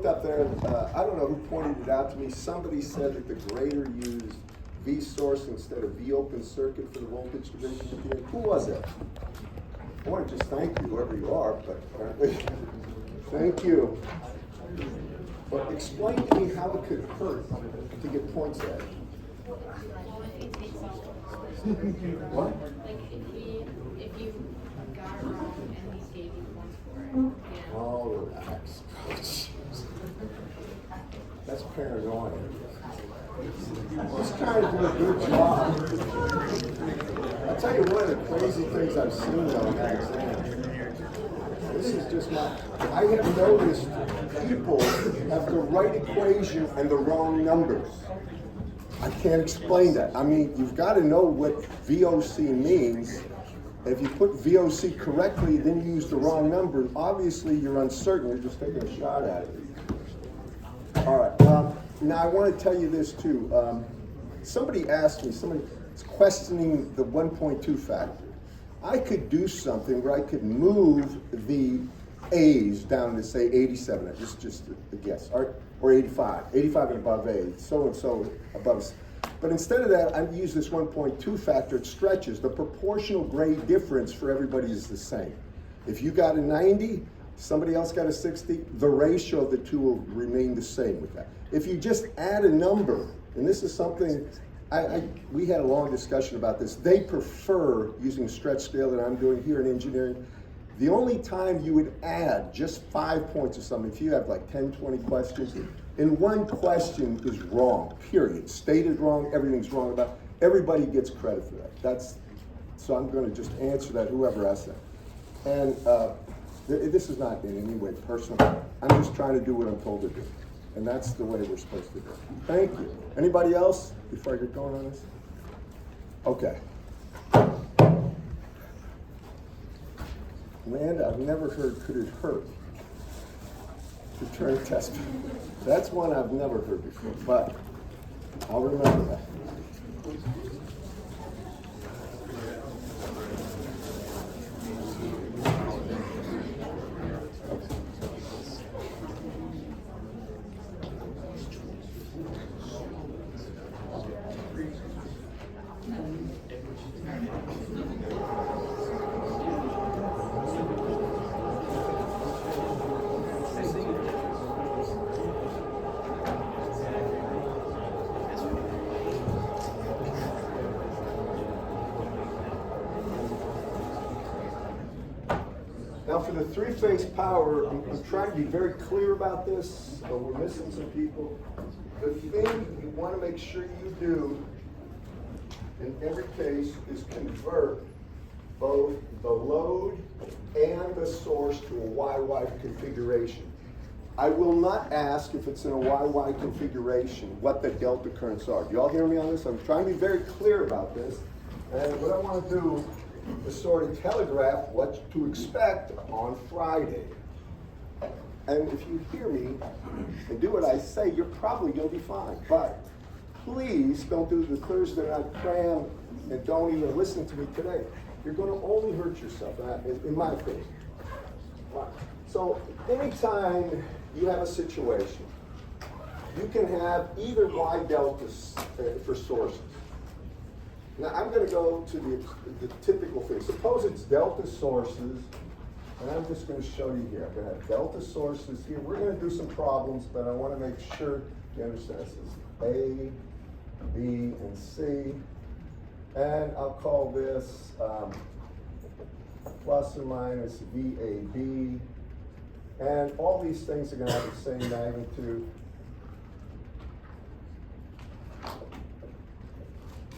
looked up there, I don't know who pointed it out to me. Somebody said that the grader used V source instead of V open circuit for the voltage division. Who was it? I want to just thank you, whoever you are, but apparently, thank you. But explain to me how it could hurt to get points at it. What? Like if you got it wrong and he gave you points for it. Yeah. Oh, relax. That's paranoia. He's trying to do a good job. I'll tell you one of the crazy things I've seen on that exam. This is just not, I have noticed people have the right equation and the wrong numbers. I can't explain that. I mean, you've got to know what VOC means. If you put VOC correctly, then you use the wrong number. Obviously, you're uncertain. You're just taking a shot at it. All right. Now, I want to tell you this, too. Somebody asked me, somebody's questioning the 1.2 factor. I could do something where I could move the A's down to, say, 87. Just a guess. Or 85. 85 and above A. So and so above. But instead of that, I use this 1.2 factor. It stretches. The proportional grade difference for everybody is the same. If you got a 90, somebody else got a 60, the ratio of the two will remain the same with that. If you just add a number, and this is something, we had a long discussion about this. They prefer using a stretch scale that I'm doing here in engineering. The only time you would add just 5 points or something, if you have like 10, 20 questions, and one question is wrong, period. Stated wrong, everything's wrong about it. Everybody gets credit for that. So I'm going to just answer that, whoever asked that. And this is not in any way personal. I'm just trying to do what I'm told to do. And that's the way we're supposed to do it. Thank you. Anybody else before I get going on this? Okay. Amanda, I've never heard, could it hurt to turn test? That's one I've never heard before, but I'll remember that. Now for the three-phase power, I'm trying to be very clear about this, but we're missing some people. The thing you want to make sure you do in every case is convert both the load and the source to a YY configuration. I will not ask if it's in a YY configuration what the delta currents are. Do y'all hear me on this? I'm trying to be very clear about this. And what I want to do is sort of telegraph what to expect on Friday. And if you hear me and do what I say, you're probably going to be fine. But please don't do the Thursday night cram and don't even listen to me today. You're going to only hurt yourself, in my opinion. So anytime you have a situation, you can have either Y deltas for sources. Now I'm going to go to the typical thing. Suppose it's delta sources, and I'm just going to show you here. I'm going to have delta sources here. We're going to do some problems, but I want to make sure you understand this is A, B, and C. And I'll call this plus or minus VAB. And all these things are going to have the same magnitude.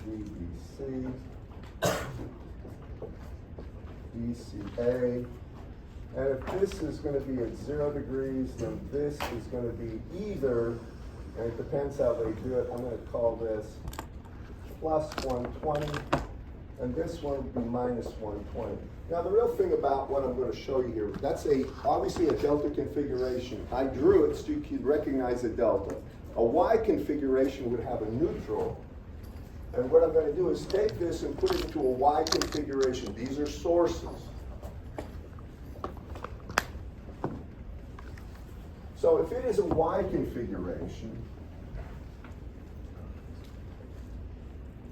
BBC, DCA. And if this is going to be at 0 degrees, then this is going to be either, and it depends how they do it, I'm going to call this plus 120, and this one would be minus 120. Now the real thing about what I'm going to show you here, that's obviously a delta configuration. I drew it so you could recognize a delta. A Y configuration would have a neutral. And what I'm going to do is take this and put it into a Y configuration. These are sources. So So if it is a Y configuration,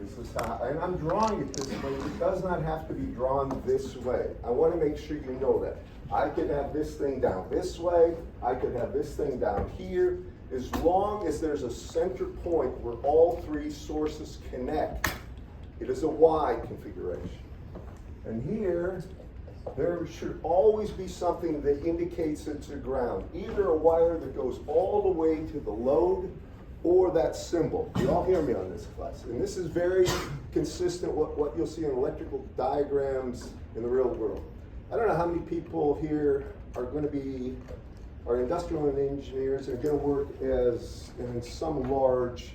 this is how, and I'm drawing it this way. It does not have to be drawn this way. I want to make sure you know that. I could have this thing down this way. I could have this thing down here. As long as there's a center point where all three sources connect, it is a Y configuration. And here, there should always be something that indicates it's a ground. Either a wire that goes all the way to the load or that symbol. You all hear me on this, class. And this is very consistent with what you'll see in electrical diagrams in the real world. I don't know how many people here are going to be, are industrial engineers and are going to work as in some large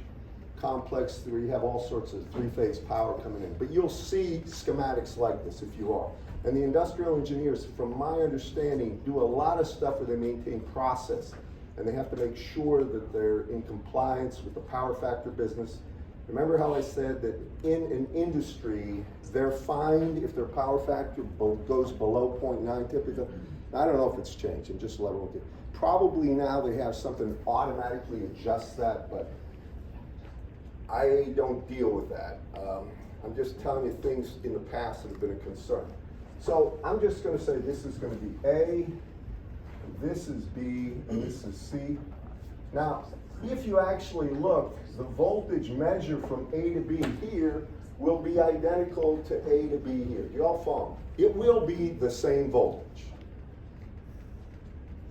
complex where you have all sorts of three-phase power coming in. But you'll see schematics like this if you are. And the industrial engineers, from my understanding, do a lot of stuff where they maintain process. And they have to make sure that they're in compliance with the power factor business. Remember how I said that in an industry, they're fined if their power factor goes below 0.9 typically. I don't know if it's changed, and just let it. Probably now they have something that automatically adjusts that, but I don't deal with that. I'm just telling you things in the past that have been a concern. So I'm just going to say this is going to be A, this is B, and this is C. Now, if you actually look, the voltage measure from A to B here will be identical to A to B here. Do you all follow? It will be the same voltage.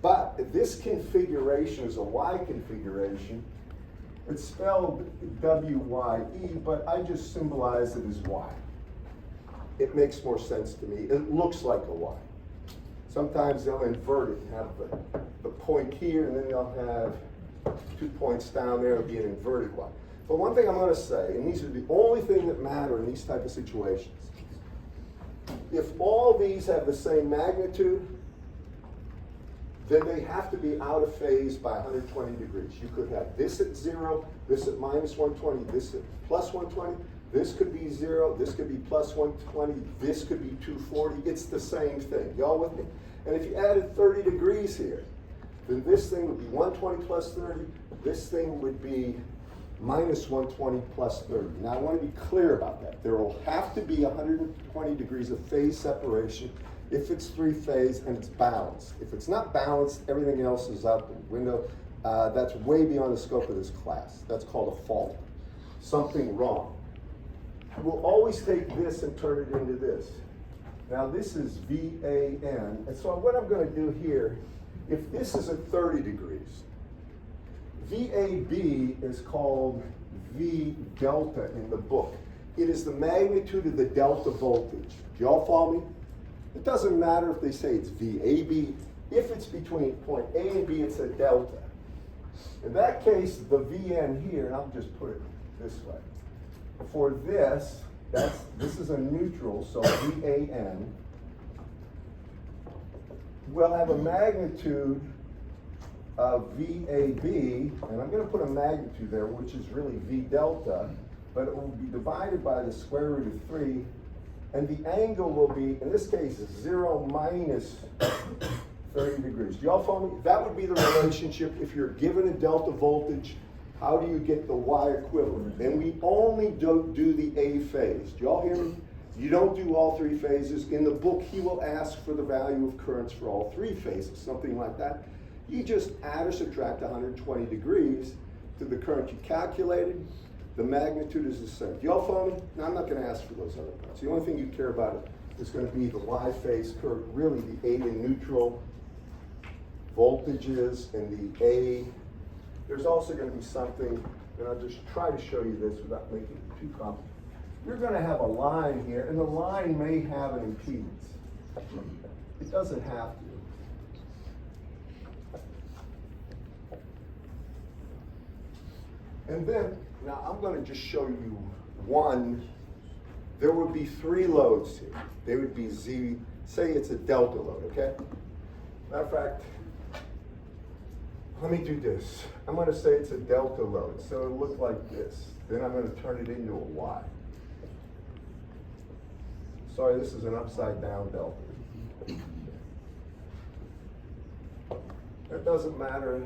But if this configuration is a Y configuration, it's spelled W-Y-E, but I just symbolize it as Y. It makes more sense to me. It looks like a Y. Sometimes they'll invert it and have the point here, and then they'll have 2 points down there. It'll be an inverted Y. But one thing I'm going to say, and these are the only thing that matter in these type of situations, if all these have the same magnitude, then they have to be out of phase by 120 degrees. You could have this at 0, this at minus 120, this at plus 120. This could be 0, this could be plus 120, this could be 240. It's the same thing. Y'all with me? And if you added 30 degrees here, then this thing would be 120 plus 30. This thing would be minus 120 plus 30. Now I want to be clear about that. There will have to be 120 degrees of phase separation if it's three-phase and it's balanced. If it's not balanced, everything else is out the window. That's way beyond the scope of this class. That's called a fault. Something wrong. We'll always take this and turn it into this. Now this is VAN, and so what I'm going to do here, if this is at 30 degrees, VAB is called V delta in the book. It is the magnitude of the delta voltage. Do y'all follow me? It doesn't matter if they say it's VAB. If it's between point A and B, it's a delta. In that case, the VN here, and I'll just put it this way. For this, this is a neutral, so VAN will have a magnitude of VAB, and I'm going to put a magnitude there, which is really V delta, but it will be divided by the square root of 3, and the angle will be, in this case, 0 minus 30 degrees. Do y'all follow me? That would be the relationship if you're given a delta voltage. How do you get the Y equivalent? And we only do the A phase. Do y'all hear me? You don't do all three phases. In the book, he will ask for the value of currents for all three phases, something like that. You just add or subtract 120 degrees to the current you calculated. The magnitude is the same. Do y'all follow me? Now, I'm not going to ask for those other parts. The only thing you care about is going to be the Y phase curve, really the A to neutral voltages and the A. There's also going to be something, and I'll just try to show you this without making it too complicated. You're going to have a line here, and the line may have an impedance. It doesn't have to. And then, now I'm going to just show you one. There would be 3 loads here. They would be Z, say it's a delta load, okay? Matter of fact, let me do this. I'm going to say it's a delta load, so it'll look like this. Then I'm going to turn it into a Y. Sorry, this is an upside down delta. It doesn't matter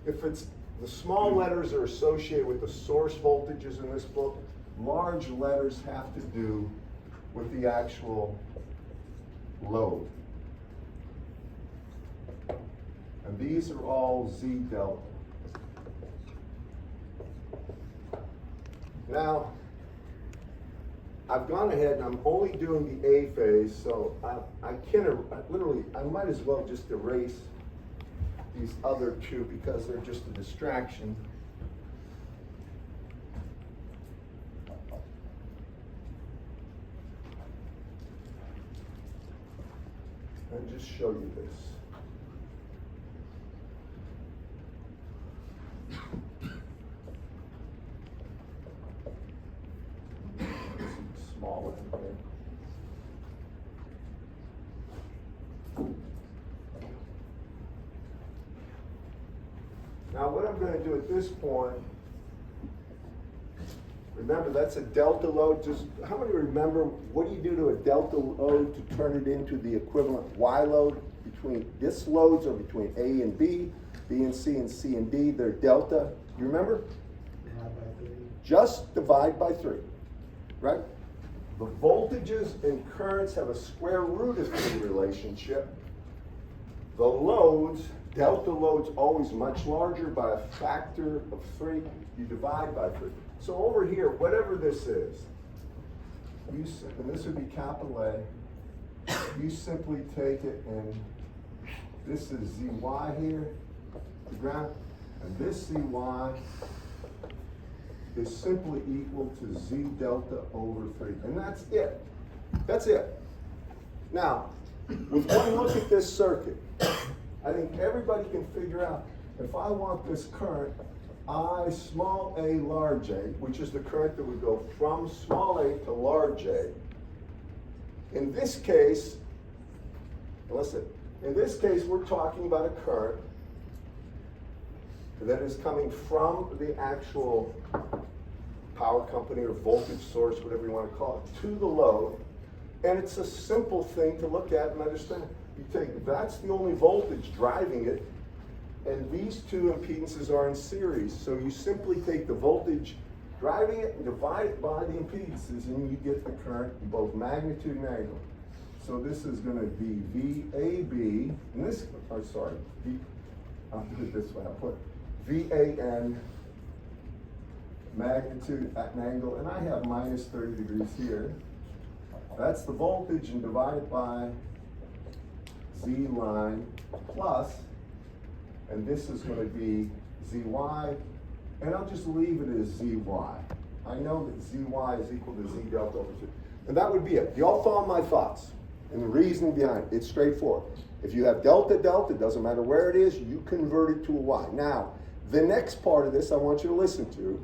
if it's, the small letters are associated with the source voltages in this book. Large letters have to do with the actual load. And these are all Z delta. Now, I've gone ahead and I'm only doing the A phase, so I might as well just erase these other two because they're just a distraction. And just show you this. Smaller. Now what I'm going to do at this point, remember that's a delta load. Just how many remember what do you do to a delta load to turn it into the equivalent Y load? Between this loads are between A and B and C and C and D. They're delta. You remember? Divide by 3. Just divide by 3, right? The voltages and currents have a square root of 3 relationship. The loads, delta loads, always much larger by a factor of 3. You divide by 3. So over here, whatever this is, and this would be capital A, you simply take it and this is ZY here, the ground, and this ZY is simply equal to Z delta over 3. And that's it. That's it. Now, with one look at this circuit, I think everybody can figure out if I want this current, I small a large a, which is the current that would go from small a to large a. In this case, listen, in this case we're talking about a current that is coming from the actual power company or voltage source, whatever you want to call it, to the load. And it's a simple thing to look at and understand. You take, that's the only voltage driving it, and these two impedances are in series. So you simply take the voltage driving it and divide it by the impedances, and you get the current in both magnitude and angle. So this is going to be VAB, and this, oh, sorry, I'll do it this way. I'll put VAN magnitude at an angle, and I have minus 30 degrees here. That's the voltage, and divided by Z line plus, and this is going to be ZY, and I'll just leave it as ZY. I know that ZY is equal to Z delta over 2. And that would be it. You all follow my thoughts and the reasoning behind it. It's straightforward. If you have delta, delta, doesn't matter where it is, you convert it to a Y. Now, the next part of this I want you to listen to.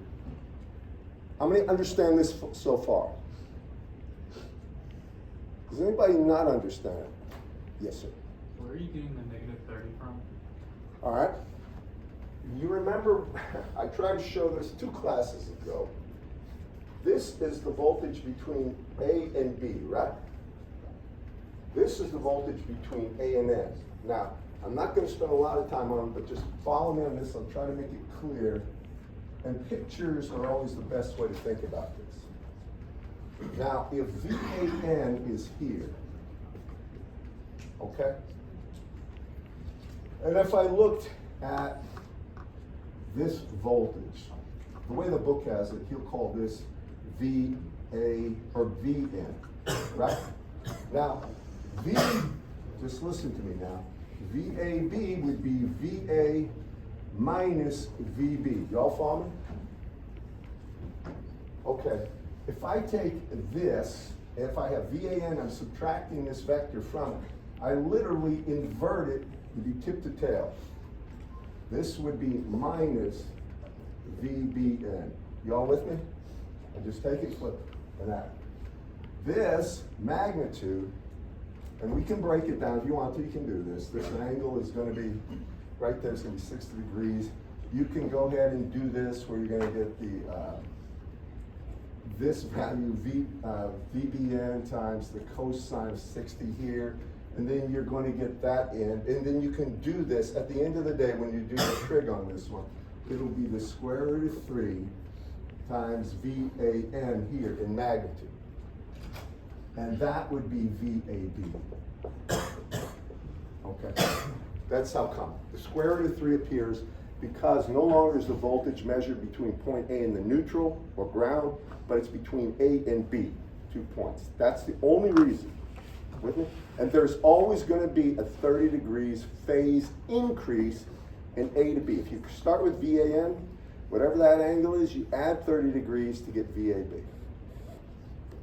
How many understand this so far? Does anybody not understand? Yes, sir. Where are you getting the negative 30 from? All right. You remember, I tried to show this 2 classes ago. This is the voltage between A and B, right? This is the voltage between A and N. Now, I'm not going to spend a lot of time on it, but just follow me on this. I'll try to make it clear. And pictures are always the best way to think about this. Now, if VAN is here, okay? And if I looked at this voltage, the way the book has it, he'll call this VA or VN, right? Now, just listen to me now. VAB would be VA minus VB. Y'all follow me? Okay. If I take this, if I have VAN, I'm subtracting this vector from it. I literally invert it to be tip to tail. This would be minus VBN. Y'all with me? I just take it, flip it, and that. This magnitude, and we can break it down if you want to, you can do this. This angle is going to be, right there, it's going to be 60 degrees. You can go ahead and do this where you're going to get the, this value, VBN times the cosine of 60 here. And then you're going to get that in, and then you can do this. At the end of the day, when you do the trig on this one, it'll be the square root of 3 times VAN here in magnitude. And that would be VAB. Okay, that's how come. The square root of 3 appears because no longer is the voltage measured between point A and the neutral or ground, but it's between A and B, 2 points. That's the only reason. With me? And there's always going to be a 30 degrees phase increase in A to B. If you start with VAN, whatever that angle is, you add 30 degrees to get VAB.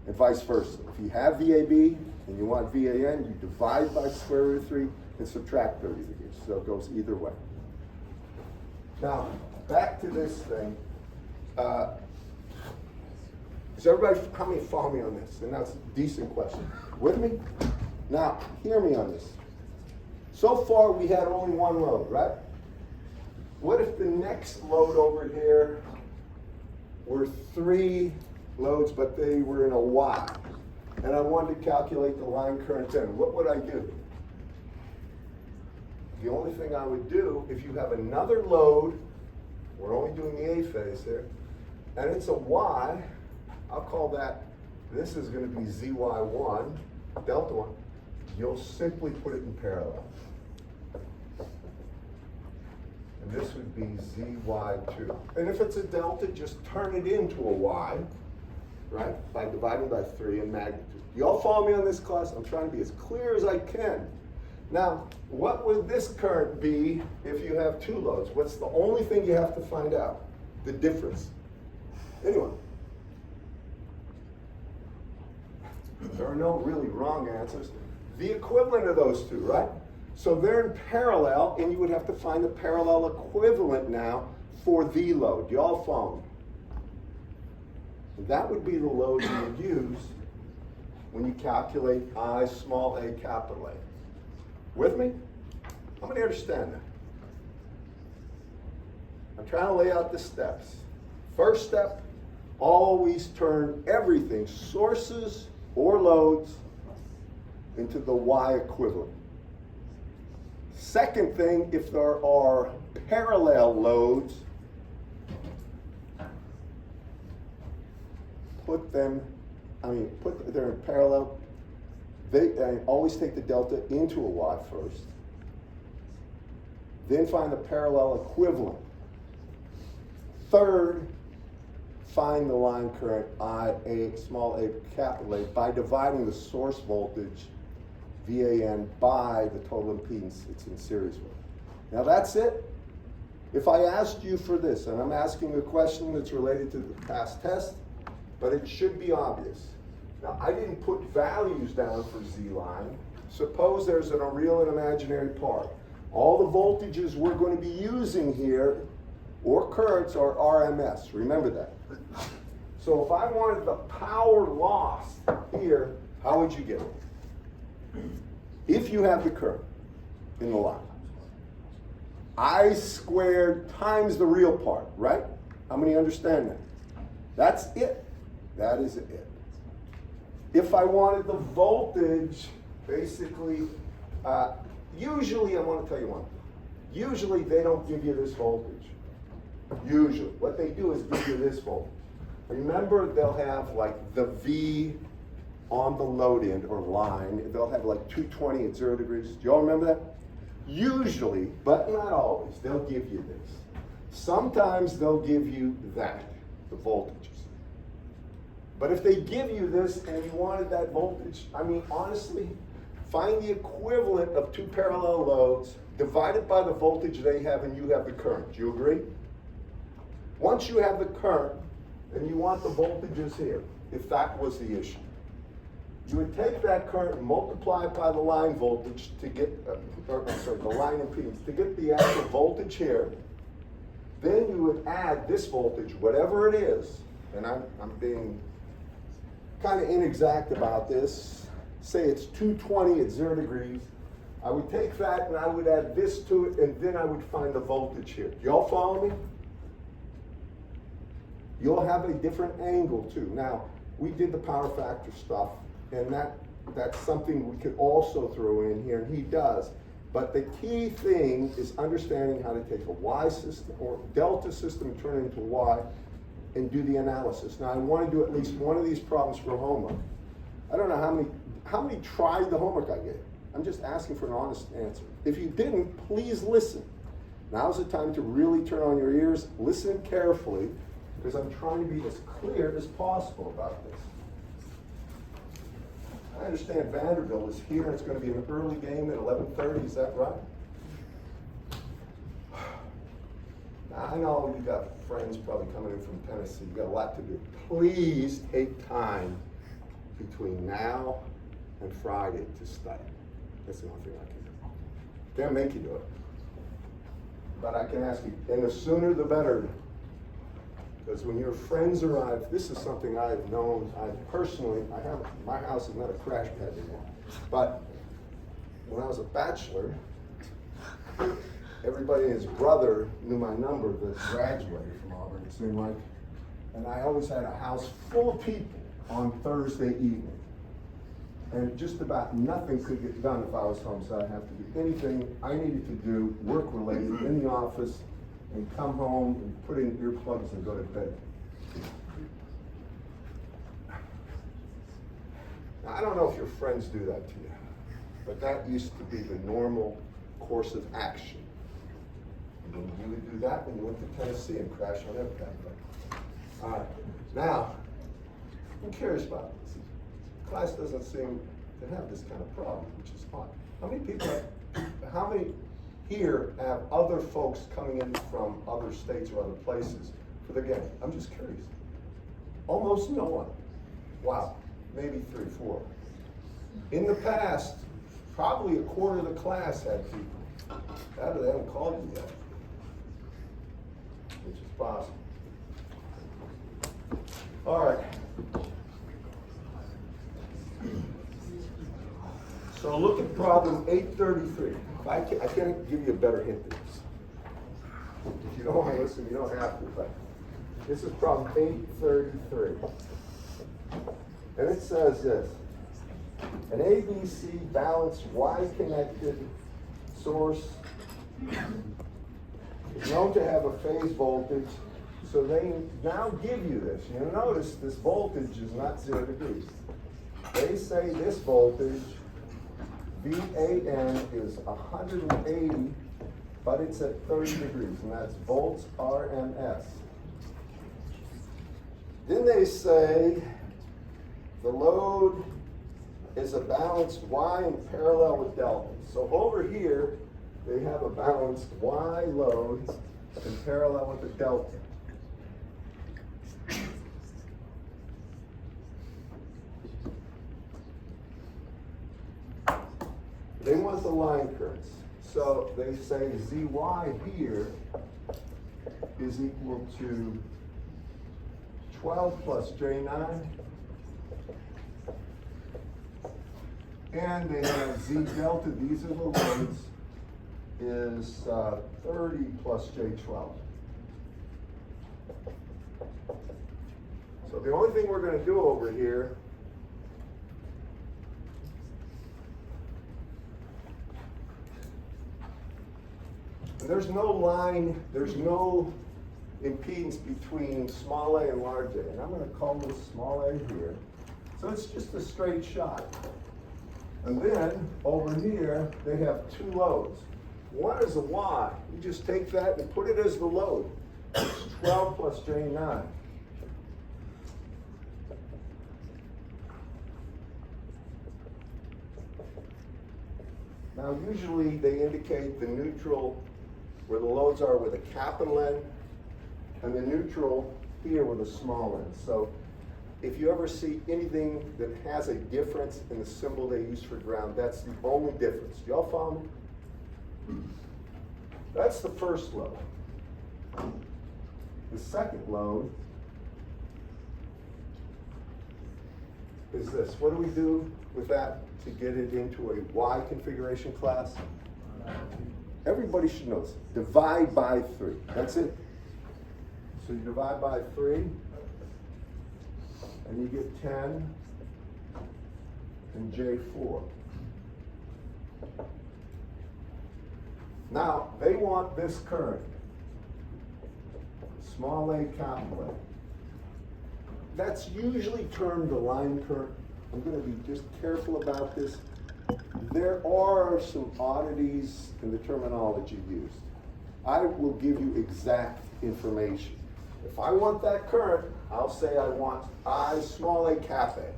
And vice versa. If you have VAB and you want VAN, you divide by square root of 3 and subtract 30 degrees. So it goes either way. Now, back to this thing. Does everybody, how many follow me on this? And that's a decent question. With me? Now, hear me on this. So far, we had only one load, right? What if the next load over here were 3 loads, but they were in a Y? And I wanted to calculate the line current then. What would I do? The only thing I would do, if you have another load, we're only doing the A phase here, and it's a Y, I'll call that, this is going to be ZY1, delta 1. You'll simply put it in parallel. And this would be ZY2. And if it's a delta, just turn it into a Y, right? By dividing by 3 in magnitude. You all follow me on this, class? I'm trying to be as clear as I can. Now, what would this current be if you have 2 loads? What's the only thing you have to find out? The difference. Anyone? There are no really wrong answers. The equivalent of those 2, right? So they're in parallel, and you would have to find the parallel equivalent now for the load. You all follow me? That would be the load you would use when you calculate I small a capital A. With me? How many understand that? I'm trying to lay out the steps. First step, always turn everything, sources or loads, into the Y equivalent. Second thing, if there are parallel loads, they're in parallel. They always take the delta into a Y first. Then find the parallel equivalent. Third, find the line current small a, capital A by dividing the source voltage, VAN, by the total impedance it's in series with. Now that's it. If I asked you for this, and I'm asking a question that's related to the past test, but it should be obvious. Now, I didn't put values down for Z line. Suppose there's a real and imaginary part. All the voltages we're going to be using here, or currents, are RMS. Remember that. So if I wanted the power lost here, how would you get it? If you have the current in the line. I squared times the real part, right? How many understand that? That's it. That is it. If I wanted the voltage, basically, usually, I want to tell you one thing. Usually they don't give you this voltage. Usually. What they do is give you this voltage. Remember, they'll have like the V on the load end or line. They'll have like 220 at 0 degrees. Do you all remember that? Usually, but not always, they'll give you this. Sometimes they'll give you that, the voltages. But if they give you this and you wanted that voltage, I mean, honestly, find the equivalent of 2 parallel loads, divide it by the voltage they have, and you have the current. Do you agree? Once you have the current, and you want the voltages here, if that was the issue, you would take that current and multiply it by the line voltage to get, the line impedance, to get the actual voltage here. Then you would add this voltage, whatever it is, and I'm being kind of inexact about this. Say it's 220 at 0 degrees. I would take that and I would add this to it, and then I would find the voltage here. Do y'all follow me? You'll have a different angle too. Now, we did the power factor stuff, and that that's something we could also throw in here, and he does. But the key thing is understanding how to take a Y system or delta system and turn it into Y and do the analysis. Now I want to do at least one of these problems for homework. I don't know how many tried the homework I gave. I'm just asking for an honest answer. If you didn't, please listen. Now's the time to really turn on your ears, listen carefully, because I'm trying to be as clear as possible about this. I understand Vanderbilt is here, and it's going to be an early game at 11:30, is that right? Now, I know you got friends probably coming in from Tennessee, you got a lot to do. Please take time between now and Friday to study. That's the only thing I can do. Can't make you do it. But I can ask you, and the sooner the better. Because when your friends arrive, this is something I've known, my house is not a crash pad anymore. But when I was a bachelor, everybody and his brother knew my number that graduated from Auburn, it seemed like. And I always had a house full of people on Thursday evening. And just about nothing could get done if I was home, so I'd have to do anything I needed to do, work-related, in the office, and come home and put in earplugs and go to bed. Now, I don't know if your friends do that to you, but that used to be the normal course of action. And then you would do that when you went to Tennessee and crash on everything. All right, now, I'm curious about this. Class doesn't seem to have this kind of problem, which is fine. How many here have other folks coming in from other states or other places for the game? I'm just curious. Almost no one. Wow, maybe 3, 4. In the past, probably a quarter of the class had people. That or they haven't called you yet, which is possible. All right. So look at problem 833. I can't give you a better hint than this. If you don't want to listen, you don't have to, but this is problem 833. And it says this: an ABC balanced Y-connected source is known to have a phase voltage, so they now give you this. You'll notice this voltage is not 0 degrees. They say this voltage, VAN, is 180, but it's at 30 degrees, and that's volts RMS. Then they say the load is a balanced Y in parallel with delta. So over here, they have a balanced Y load in parallel with the delta. They want the line currents. So they say ZY here is equal to 12 plus J9. And they have Z delta, these are the loads, is 30 plus J12. So the only thing we're going to do over here there's no line, there's no impedance between small a and large a. And I'm going to call this small a here. So it's just a straight shot. And then over here, they have two loads. One is a Y. You just take that and put it as the load. It's 12 plus J9. Now usually they indicate the neutral where the loads are with a capital N, and the neutral here with a small n. So if you ever see anything that has a difference in the symbol they use for ground, that's the only difference. Y'all follow me? That's the first load. The second load is this. What do we do with that to get it into a Y configuration class? Everybody should know this. Divide by 3. That's it. So you divide by 3, and you get 10. and J4. Now, they want this current, small a, capital A. That's usually termed the line current. I'm going to be just careful about this. There are some oddities in the terminology used. I will give you exact information. If I want that current, I'll say I want I small a cap A.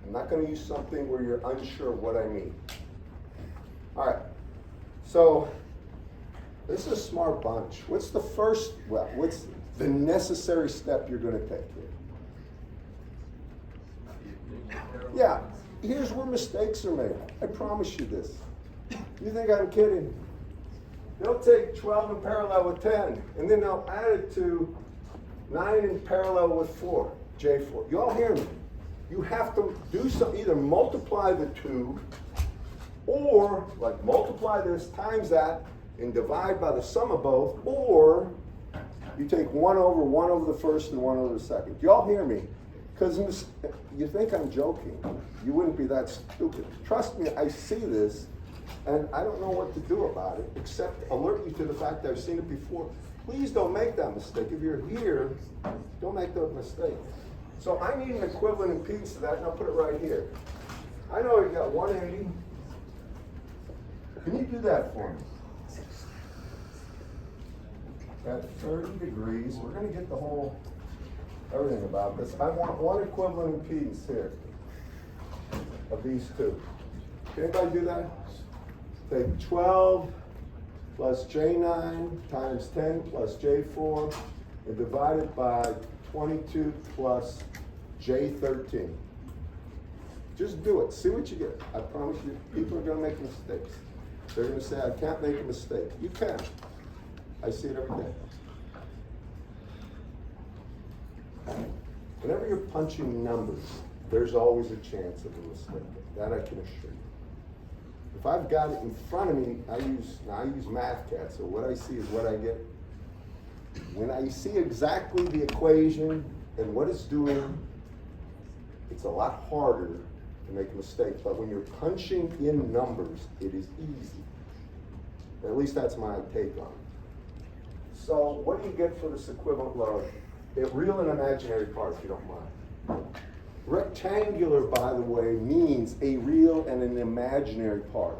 I'm not going to use something where you're unsure of what I mean. All right, so this is a smart bunch. What's the first, well, what's the necessary step you're going to take here? Yeah, here's where mistakes are made. I promise you this. You think I'm kidding? They'll take 12 in parallel with 10, and then they'll add it to 9 in parallel with 4, J4. You all hear me? You have to do something, either multiply the two, or like multiply this times that and divide by the sum of both, or you take 1 over the first and 1 over the second. Do you all hear me? Because you think I'm joking. You wouldn't be that stupid. Trust me, I see this, and I don't know what to do about it, except alert you to the fact that I've seen it before. Please don't make that mistake. If you're here, don't make that mistake. So I need an equivalent impedance to that, and I'll put it right here. I know you got 180. Can you do that for me? At 30 degrees, we're going to get the whole, everything about this. I want one equivalent impedance here of these two. Can anybody do that? Take 12 plus J9 times 10 plus J4 and divide it by 22 plus J13. Just do it. See what you get. I promise you, people are going to make mistakes. They're going to say, I can't make a mistake. You can. I see it every day. Whenever you're punching numbers, there's always a chance of a mistake. That I can assure you. If I've got it in front of me, I use MathCAD, so what I see is what I get. When I see exactly the equation and what it's doing, it's a lot harder to make a mistake. But when you're punching in numbers, it is easy. At least that's my take on it. So what do you get for this equivalent load? A real and imaginary part, if you don't mind. Rectangular, by the way, means a real and an imaginary part.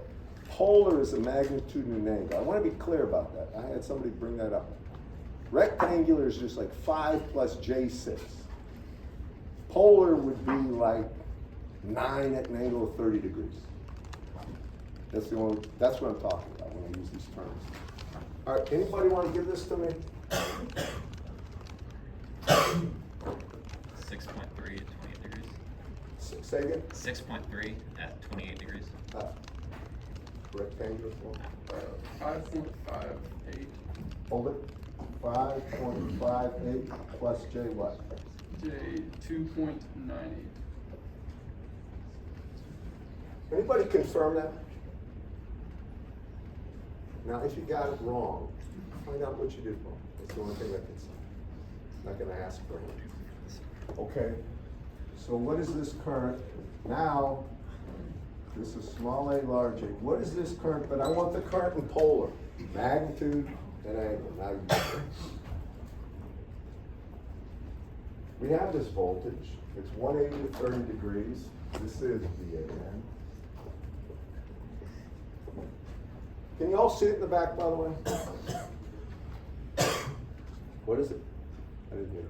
Polar is a magnitude and an angle. I want to be clear about that. I had somebody bring that up. Rectangular is just like 5 plus J6. Polar would be like 9 at an angle of 30 degrees. That's what I'm talking about when I use these terms. All right, anybody want to give this to me? 6.3 at 28 degrees. Say again? 6.3 at 28 degrees. Rectangular form. 5.58. Hold it. 5.58 plus J what? J 2.98. Anybody confirm that? Now, if you got it wrong, find out what you did wrong. That's the only thing I can say. I'm not going to ask for it. Okay. So what is this current? Now, this is small a, large a. What is this current? But I want the current in polar. Magnitude and angle. Now you get it. We have this voltage. It's 180 to 30 degrees. This is VAN. Can you all see it in the back, by the way? What is it? I didn't hear.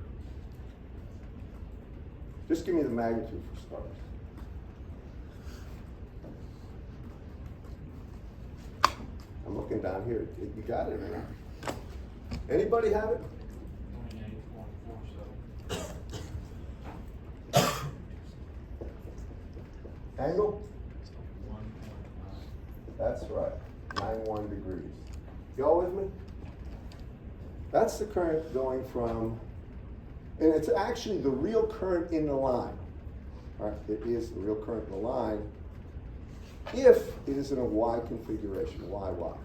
Just give me the magnitude for starters. I'm looking down here. You got it or not? Anybody have it? 28.47. Angle? 1.9. That's right. 91 degrees. Y'all with me? That's the current going from, and it's actually the real current in the line. All right, it is the real current in the line if it is in a Y configuration, YY.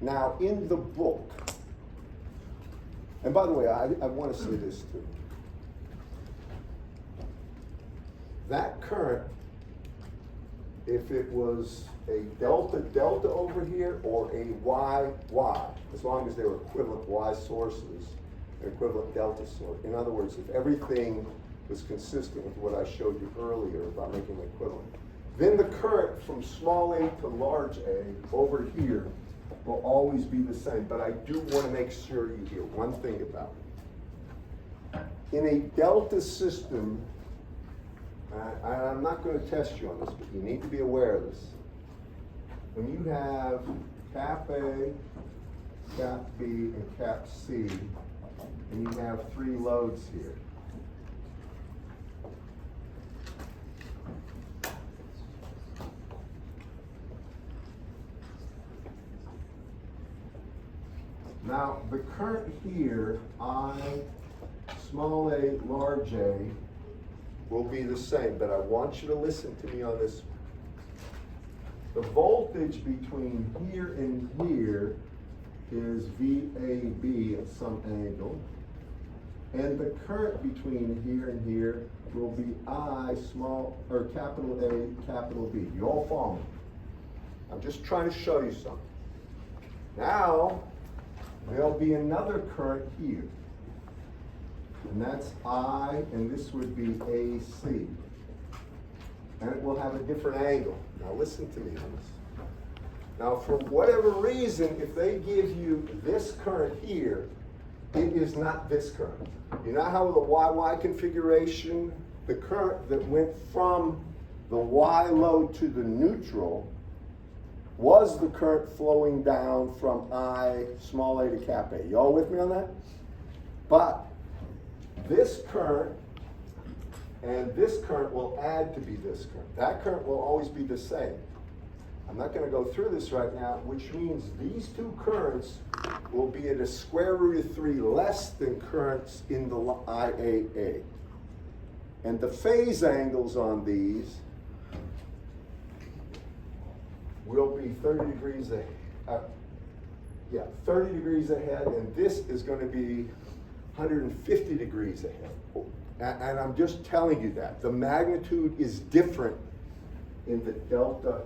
Now, in the book, and by the way, I want to say this too. that current, if it was a delta delta over here or a y y, as long as they were equivalent y sources, an equivalent delta source. In other words, if everything was consistent with what I showed you earlier about making them equivalent, then the current from small a to large a over here will always be the same. But I do want to make sure you hear one thing about it. In a delta system, I'm not going to test you on this, but you need to be aware of this. When you have cap A, cap B, and cap C, and you have three loads here. Now, the current here, I, small a, large a, will be the same, but I want you to listen to me on this. The voltage between here and here is VAB at some angle, and the current between here and here will be I, small, or capital A, capital B. You all follow me? I'm just trying to show you something. Now, there'll be another current here. And that's I, and this would be AC. And it will have a different angle. Now listen to me on this. Now for whatever reason, if they give you this current here, it is not this current. You know how the YY configuration, the current that went from the Y load to the neutral was the current flowing down from I, small a to cap A. You all with me on that? But this current and this current will add to be this current. That current will always be the same. I'm not going to go through this right now, which means these two currents will be at a square root of 3 less than currents in the IAA. And the phase angles on these will be 30 degrees ahead. 30 degrees ahead, and this is going to be 150 degrees ahead. And I'm just telling you that. The magnitude is different in the delta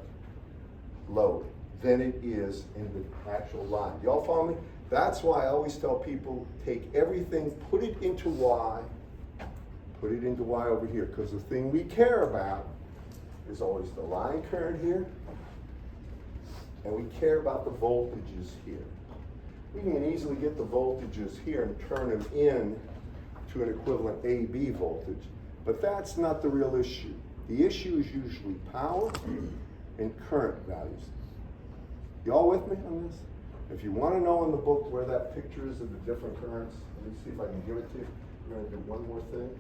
load than it is in the actual line. Y'all follow me? That's why I always tell people, take everything, put it into Y over here, because the thing we care about is always the line current here, and we care about the voltages here. We can easily get the voltages here and turn them in to an equivalent AB voltage, but that's not the real issue. The issue is usually power and current values. Y'all with me on this? If you want to know in the book where that picture is of the different currents, let me see if I can give it to you. We're going to do one more thing.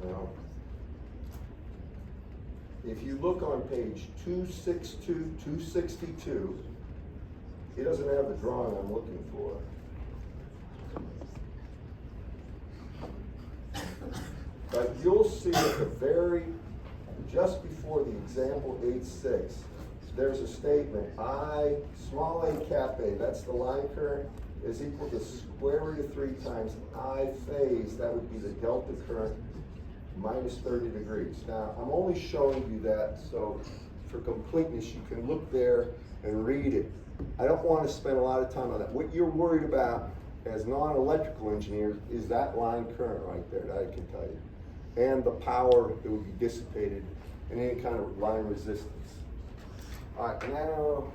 Now, if you look on page 262, 262, it doesn't have the drawing I'm looking for. But you'll see at the just before the example 8.6, there's a statement, I, small a cap A, that's the line current, is equal to square root of 3 times I phase, that would be the delta current, minus 30 degrees. Now, I'm only showing you that so for completeness you can look there and read it. I don't want to spend a lot of time on that. What you're worried about as non-electrical engineers is that line current right there, that I can tell you. And the power that would be dissipated and any kind of line resistance. All right, now,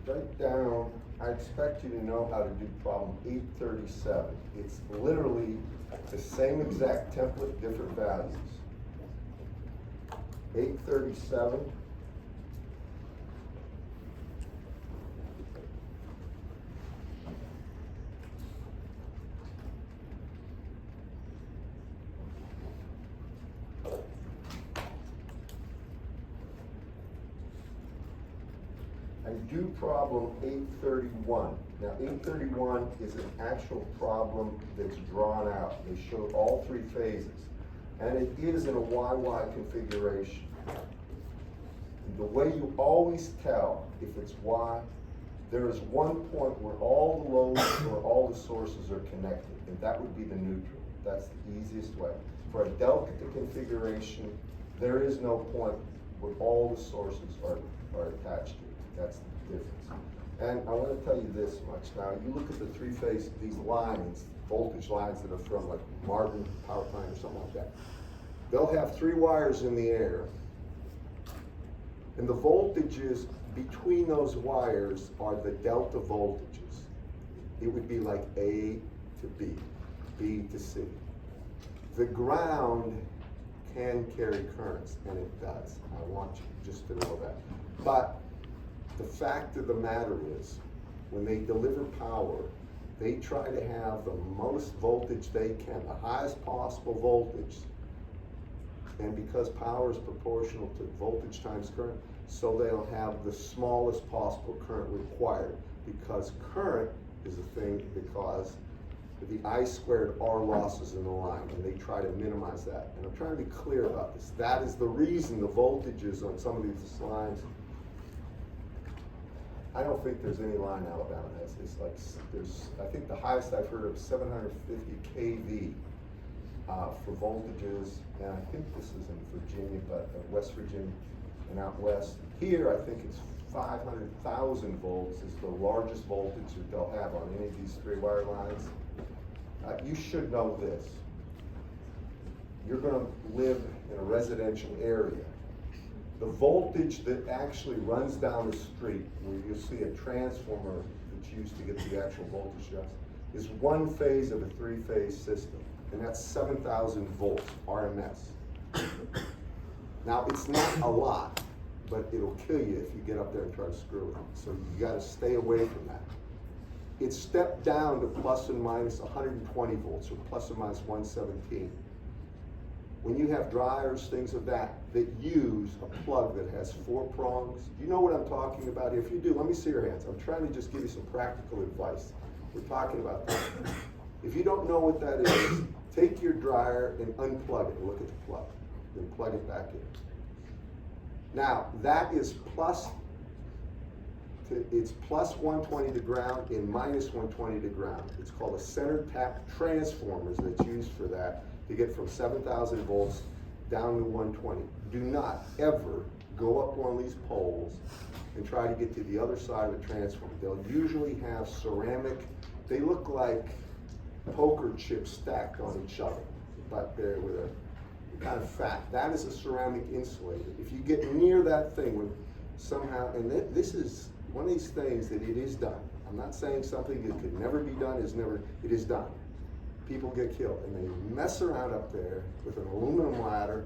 write down, I expect you to know how to do problem 837. It's literally the same exact template, different values. 837. And do problem 831. Now 831 is an actual problem that's drawn out. They show all three phases. And it is in a YY configuration. And the way you always tell if it's Y, there is one point where all the loads or all the sources are connected, and that would be the neutral. That's the easiest way. For a delta configuration, there is no point where all the sources are attached to it. That's the difference. And I want to tell you this much. Now, you look at the three-phase, these lines, voltage lines that are from like Martin power plant or something like that. They'll have three wires in the air, and the voltages between those wires are the delta voltages. It would be like A to B, B to C. The ground can carry currents, and it does. I want you just to know that. But the fact of the matter is, when they deliver power, they try to have the most voltage they can, the highest possible voltage. And because power is proportional to voltage times current, so they'll have the smallest possible current required, because current is a thing because the I squared R losses in the line, and they try to minimize that. And I'm trying to be clear about this. That is the reason the voltages on some of these lines, I don't think there's any line Alabama has. It's like, I think the highest I've heard of 750 kV for voltages, and I think this is in Virginia, but West Virginia and out west. Here, I think it's 500,000 volts is the largest voltage that they'll have on any of these three wire lines. You should know this. You're going to live in a residential area. The voltage that actually runs down the street, where you see a transformer that's used to get the actual voltage just, is one phase of a three-phase system, and that's 7,000 volts, RMS. Now, it's not a lot, but it'll kill you if you get up there and try to screw it. So you gotta stay away from that. It's stepped down to plus and minus 120 volts, or plus or minus 117. When you have dryers, things of that use a plug that has 4 prongs, you know what I'm talking about here? If you do, let me see your hands. I'm trying to just give you some practical advice. We're talking about that. If you don't know what that is, take your dryer and unplug it. Look at the plug. Then plug it back in. Now, that is it's plus 120 to ground and minus 120 to ground. It's called a center tap transformers that's used for that to get from 7,000 volts down to 120. Do not ever go up one of these poles and try to get to the other side of the transformer. They'll usually have ceramic, they look like poker chips stacked on each other, but they're with a kind of fat. That is a ceramic insulator. If you get near that thing with somehow, and this is one of these things that it is done. I'm not saying something that could never be done is never, it is done. People get killed, and they mess around up there with an aluminum ladder,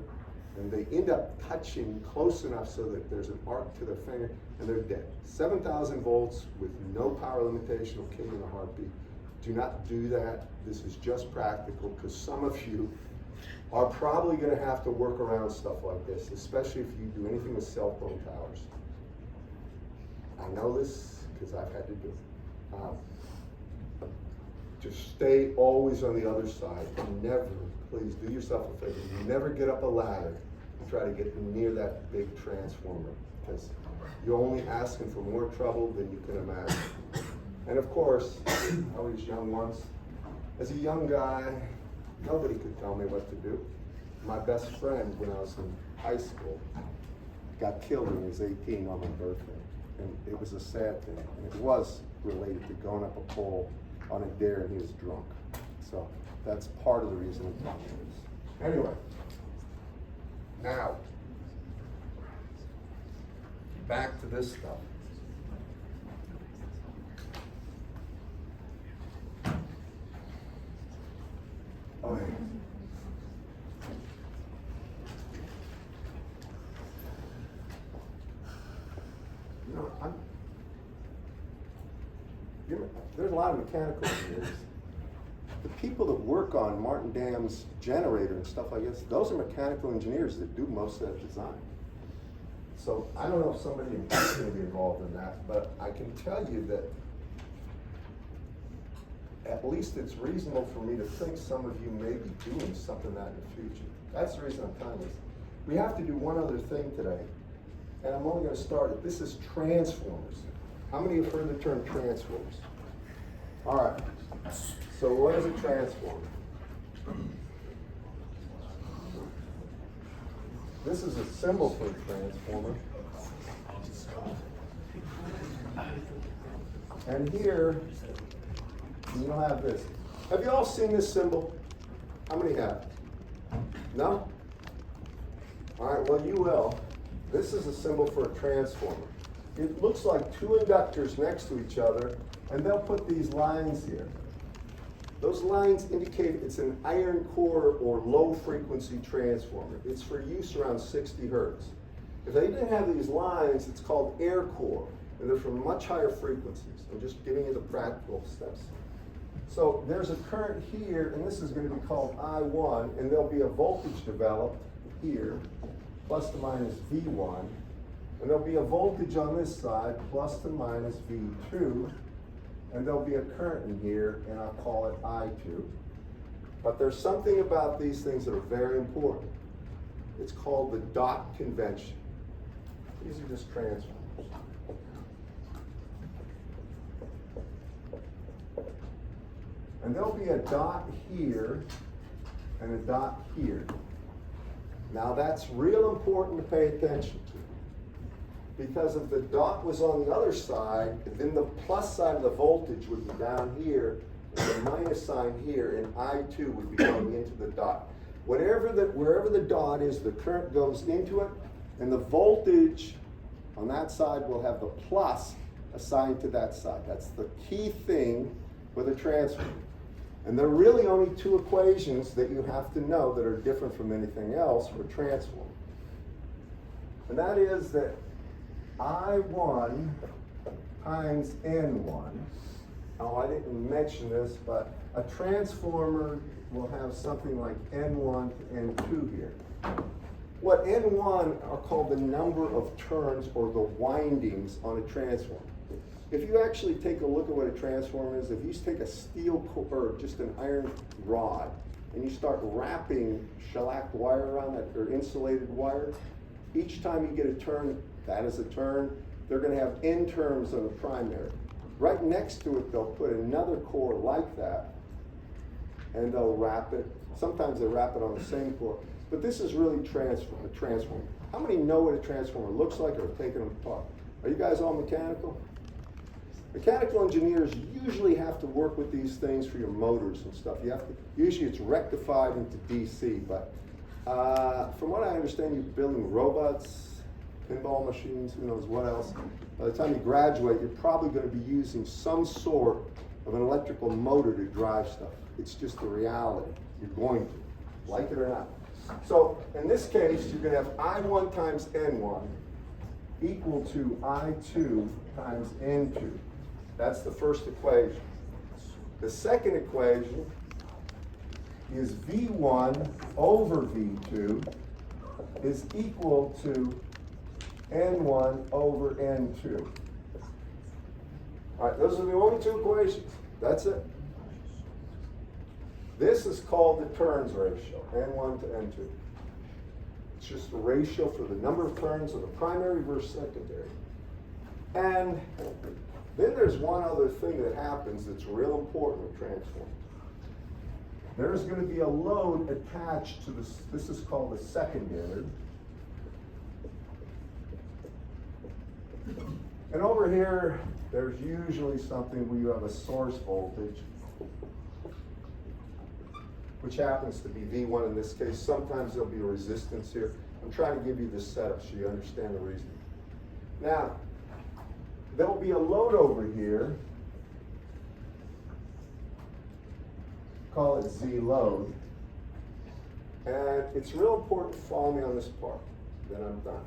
and they end up touching close enough so that there's an arc to their finger, and they're dead. 7,000 volts with no power limitation will kill you in a heartbeat. Do not do that. This is just practical, because some of you are probably going to have to work around stuff like this, especially if you do anything with cell phone towers. I know this because I've had to do it. Just stay always on the other side. Never, please do yourself a favor, never get up a ladder and try to get near that big transformer, because you're only asking for more trouble than you can imagine. And of course, I was young once. As a young guy, nobody could tell me what to do. My best friend, when I was in high school, got killed when he was 18 on my birthday. And it was a sad thing. And it was related to going up a pole on a dare, and he was drunk. So that's part of the reason I'm talking this. Anyway, now, back to this stuff. there's a lot of mechanical engineers. The people that work on Martin Dam's generator and stuff like this, those are mechanical engineers that do most of that design. So I don't know if somebody is going to be involved in that, but I can tell you that at least it's reasonable for me to think some of you may be doing something like that in the future. That's the reason I'm telling you this. We have to do one other thing today, and I'm only going to start it. This is transformers. How many have heard the term transformers? All right. So what is a transformer? This is a symbol for a transformer. And here, you'll have this. Have you all seen this symbol? How many have? No? All right, well, you will. This is a symbol for a transformer. It looks like two inductors next to each other, and they'll put these lines here. Those lines indicate it's an iron core or low frequency transformer. It's for use around 60 hertz. If they didn't have these lines, it's called air core, and they're for much higher frequencies. I'm just giving you the practical steps. So there's a current here, and this is going to be called I1, and there'll be a voltage developed here, plus to minus V1, and there'll be a voltage on this side, plus to minus V2, and there'll be a current in here, and I'll call it I2. But there's something about these things that are very important. It's called the dot convention. These are just transformers. And there'll be a dot here and a dot here. Now that's real important to pay attention to. Because if the dot was on the other side, then the plus side of the voltage would be down here, and the minus sign here, and I2 would be going into the dot. Wherever the dot is, the current goes into it, and the voltage on that side will have the plus assigned to that side. That's the key thing with a transformer. And there are really only two equations that you have to know that are different from anything else for a transformer. And that is that I1 times N1. Oh, I didn't mention this, but a transformer will have something like N1 to N2 here. What N1 are called the number of turns or the windings on a transformer. If you actually take a look at what a transformer is, if you take a steel or just an iron rod and you start wrapping shellacked wire around that, or insulated wire, each time you get a turn, that is a turn, they're going to have N turns on the primary. Right next to it, they'll put another core like that, and they'll wrap it. Sometimes they wrap it on the same core. But this is really a transformer. How many know what a transformer looks like or have taken them apart? Are you guys all mechanical? Mechanical engineers usually have to work with these things for your motors and stuff. Usually it's rectified into DC, but from what I understand, you're building robots, pinball machines, who knows what else. By the time you graduate, you're probably going to be using some sort of an electrical motor to drive stuff. It's just the reality. You're going to, like it or not. So in this case, you're going to have I1 times N1 equal to I2 times N2. That's the first equation. The second equation is V1 over V2 is equal to N1 over N2. All right, those are the only two equations. That's it. This is called the turns ratio, N1 to N2. It's just the ratio for the number of turns of the primary versus secondary. And then there's one other thing that happens that's real important with transformers. There's going to be a load attached to this. This is called the secondary. And over here, there's usually something where you have a source voltage, which happens to be V1 in this case. Sometimes there'll be a resistance here. I'm trying to give you this setup so you understand the reason. Now, there'll be a load over here. Call it Z load. And it's real important to follow me on this part. Then I'm done.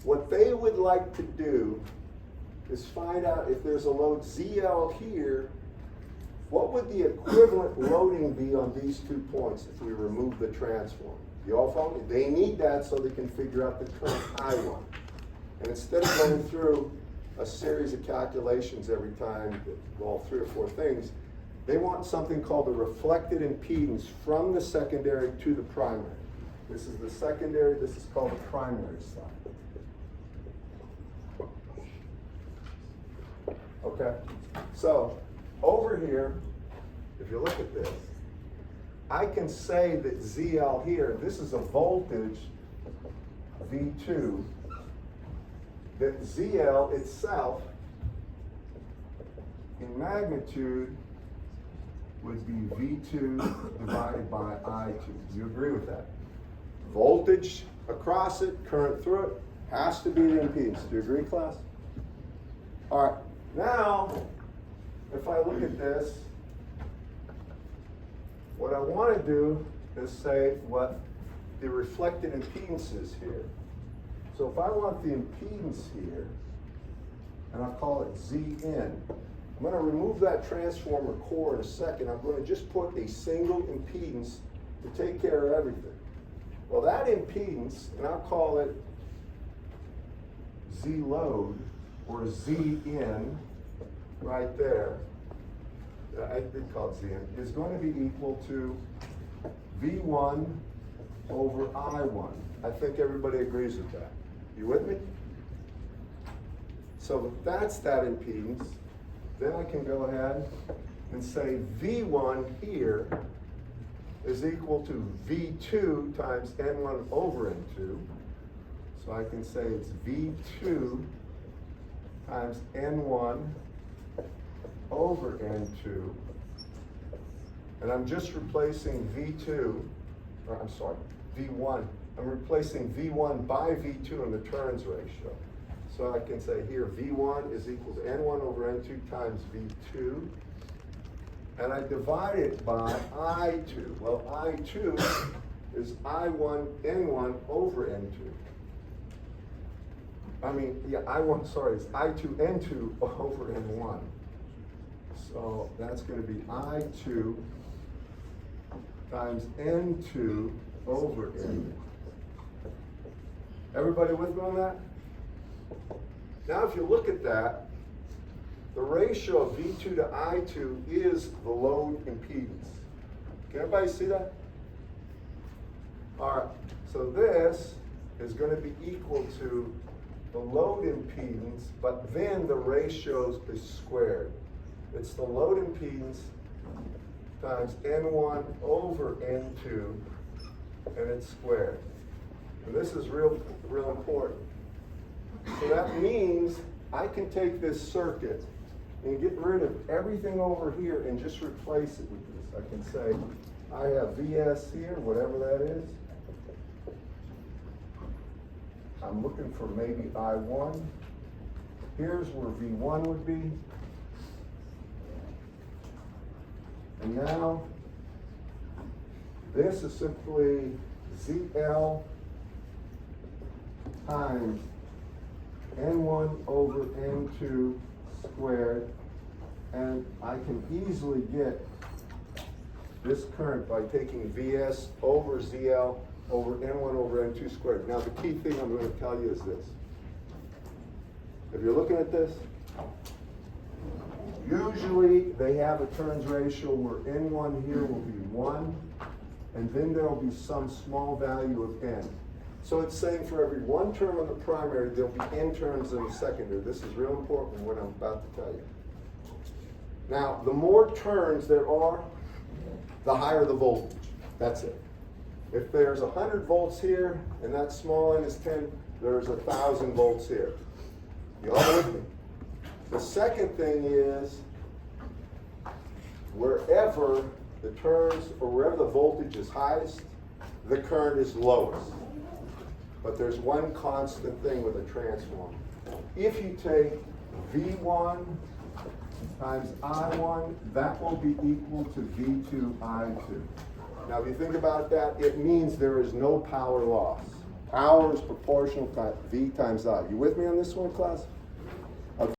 What they would like to do is find out if there's a load ZL here, what would the equivalent loading be on these 2 points if we remove the transform? You all follow me? They need that so they can figure out the current I1. And instead of going through a series of calculations every time, well, 3 or 4 things, they want something called the reflected impedance from the secondary to the primary. This is the secondary, this is called the primary side. Okay, so over here, if you look at this, I can say that ZL here, this is a voltage, V2, that ZL itself, in magnitude, would be V2 divided by I2. Do you agree with that? Voltage across it, current through it, has to be the impedance. Do you agree, class? All right, now, if I look at this, what I want to do is say what the reflected impedance is here. So if I want the impedance here, and I'll call it Zn, I'm going to remove that transformer core in a second. I'm going to just put a single impedance to take care of everything. Well, that impedance, and I'll call it Z load, or Zn, right there, I did call it Zn, is going to be equal to V1 over I1. I think everybody agrees with that. You with me? So if that's that impedance, then I can go ahead and say V1 here is equal to V2 times N1 over N2. So I can say it's V2 times N1 over N2. And I'm just replacing V2, or I'm sorry, V1. I'm replacing V1 by V2 in the turns ratio. So I can say here V1 is equal to N1 over N2 times V2. And I divide it by I2. Well, I2 is I1 N1 over N2. I mean, yeah, it's I2 N2 over N1. So that's going to be I2 times N2 over N1. Everybody with me on that? Now if you look at that, the ratio of V2 to I2 is the load impedance. Can everybody see that? All right, so this is going to be equal to the load impedance, but then the ratio is squared. It's the load impedance times N1 over N2, and it's squared. And this is real important. So that means I can take this circuit and get rid of everything over here and just replace it with this. I can say I have VS here, whatever that is. I'm looking for maybe I1. Here's where V1 would be. And now, this is simply ZL times N1 over N2 squared, and I can easily get this current by taking VS over ZL over N1 over N2 squared. Now the key thing I'm going to tell you is this. If you're looking at this, usually they have a turns ratio where N1 here will be 1, and then there will be some small value of N. So it's saying for every 1 term on the primary, there'll be N terms in the secondary. This is real important, what I'm about to tell you. Now, the more turns there are, the higher the voltage. That's it. If there's 100 volts here, and that small N is 10, there's 1,000 volts here. You all with me? The second thing is, wherever the turns, or wherever the voltage is highest, the current is lowest. But there's one constant thing with a transformer. If you take V1 times I1, that will be equal to V2 I2. Now if you think about that, it means there is no power loss. Power is proportional to V times I. You with me on this one, class?